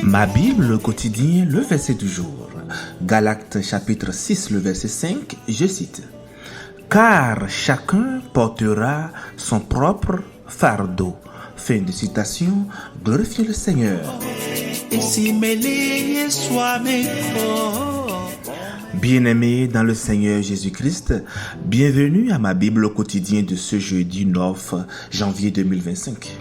Ma Bible, le quotidien, le verset du jour. Galates chapitre 6, le verset 5, je cite. Car chacun portera son propre fardeau. Fin de citation, glorifiez le Seigneur. Bien-aimés dans le Seigneur Jésus-Christ, bienvenue à ma Bible au quotidien de ce jeudi 9 janvier 2025.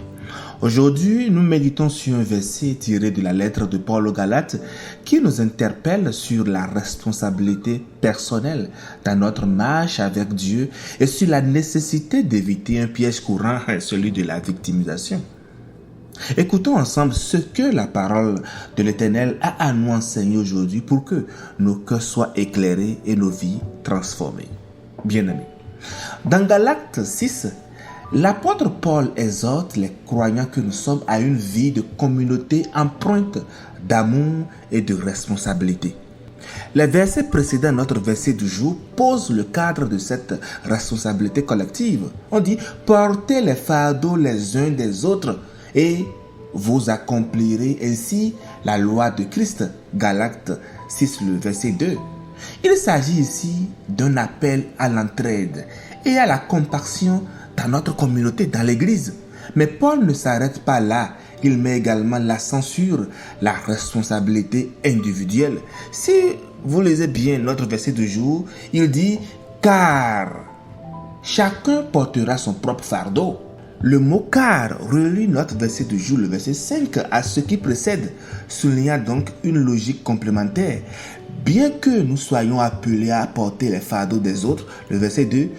Aujourd'hui, nous méditons sur un verset tiré de la lettre de Paul aux Galates qui nous interpelle sur la responsabilité personnelle dans notre marche avec Dieu et sur la nécessité d'éviter un piège courant, celui de la victimisation. Écoutons ensemble ce que la parole de l'Éternel a à nous enseigner aujourd'hui pour que nos cœurs soient éclairés et nos vies transformées. Bien-aimés, dans Galates 6, l'apôtre Paul exhorte les croyants que nous sommes à une vie de communauté empreinte d'amour et de responsabilité. Les versets précédents, notre verset du jour, posent le cadre de cette responsabilité collective. On dit « Portez les fardeaux les uns des autres et vous accomplirez ainsi la loi de Christ. » Galates 6, le verset 2. Il s'agit ici d'un appel à l'entraide et à la compassion dans notre communauté, dans l'Église. Mais Paul ne s'arrête pas là. Il met également l'accent sur la responsabilité individuelle. Si vous lisez bien notre verset du jour, il dit « Car chacun portera son propre fardeau ». Le mot « car » relie notre verset du jour, le verset 5, à ce qui précède, soulignant donc une logique complémentaire. Bien que nous soyons appelés à porter les fardeaux des autres, le verset 2,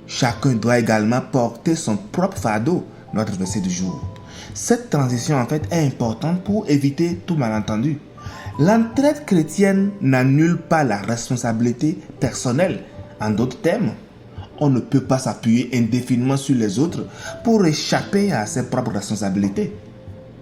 chacun doit également porter son propre fardeau, notre verset du jour. Cette transition en fait est importante pour éviter tout malentendu. L'entraide chrétienne n'annule pas la responsabilité personnelle. En d'autres termes, on ne peut pas s'appuyer indéfiniment sur les autres pour échapper à ses propres responsabilités.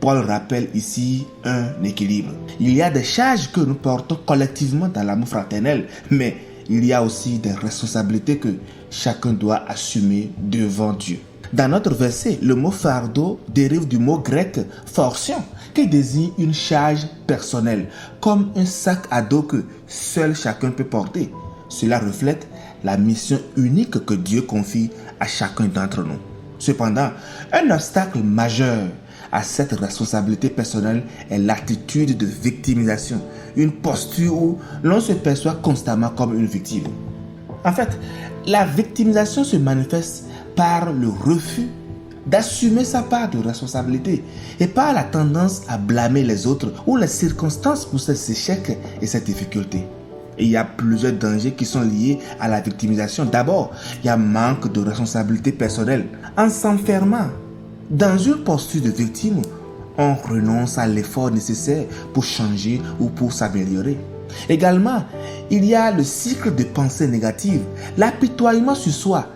Paul rappelle ici un équilibre. Il y a des charges que nous portons collectivement dans l'amour fraternel, mais il y a aussi des responsabilités que chacun doit assumer devant Dieu. Dans notre verset, le mot fardeau dérive du mot grec fortion, qui désigne une charge personnelle, comme un sac à dos que seul chacun peut porter. Cela reflète la mission unique que Dieu confie à chacun d'entre nous. Cependant, un obstacle majeur à cette responsabilité personnelle est l'attitude de victimisation, une posture où l'on se perçoit constamment comme une victime. En fait, la victimisation se manifeste par le refus d'assumer sa part de responsabilité et par la tendance à blâmer les autres ou les circonstances pour ces échecs et ces difficultés. Et il y a plusieurs dangers qui sont liés à la victimisation. D'abord, il y a manque de responsabilité personnelle. En s'enfermant dans une posture de victime, on renonce à l'effort nécessaire pour changer ou pour s'améliorer. Également, il y a le cycle de pensée négative. L'apitoiement sur soi,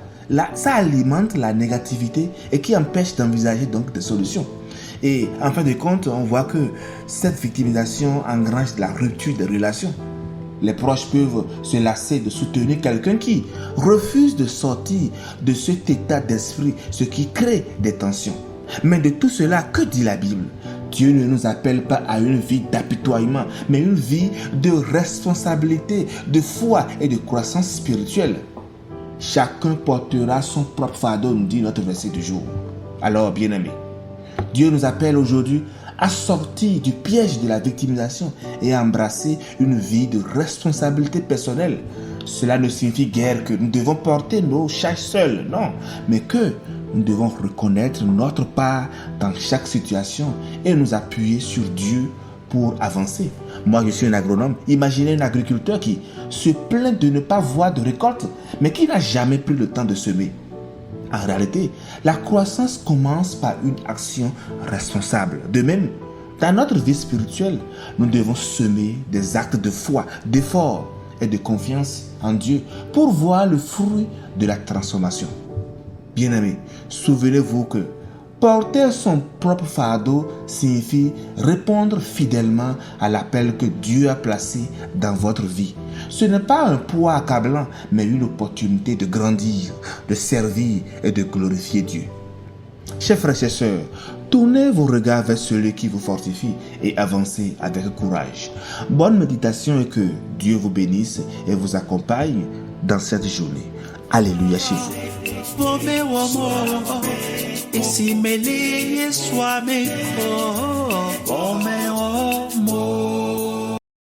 ça alimente la négativité et qui empêche d'envisager donc des solutions. Et en fin de compte, on voit que cette victimisation engrange la rupture des relations. Les proches peuvent se lasser de soutenir quelqu'un qui refuse de sortir de cet état d'esprit, ce qui crée des tensions. Mais de tout cela, que dit la Bible ? Dieu ne nous appelle pas à une vie d'apitoiement, mais une vie de responsabilité, de foi et de croissance spirituelle. Chacun portera son propre fardeau, nous dit notre verset du jour. Alors, bien-aimés, Dieu nous appelle aujourd'hui à sortir du piège de la victimisation et à embrasser une vie de responsabilité personnelle. Cela ne signifie guère que nous devons porter nos charges seuls, non, mais que nous devons reconnaître notre part dans chaque situation et nous appuyer sur Dieu pour avancer. Moi, je suis un agronome. Imaginez un agriculteur qui se plaint de ne pas voir de récolte, mais qui n'a jamais pris le temps de semer. En réalité, la croissance commence par une action responsable. De même, dans notre vie spirituelle, nous devons semer des actes de foi, d'effort et de confiance en Dieu pour voir le fruit de la transformation. Bien-aimés, souvenez-vous que Porter son propre fardeau signifie répondre fidèlement à l'appel que Dieu a placé dans votre vie. Ce n'est pas un poids accablant, mais une opportunité de grandir, de servir et de glorifier Dieu. Chers frères et sœurs, tournez vos regards vers celui qui vous fortifie et avancez avec courage. Bonne méditation et que Dieu vous bénisse et vous accompagne dans cette journée. Alléluia chez vous. Isimeli Swami, oh, oh, oh, oh, oh, oh.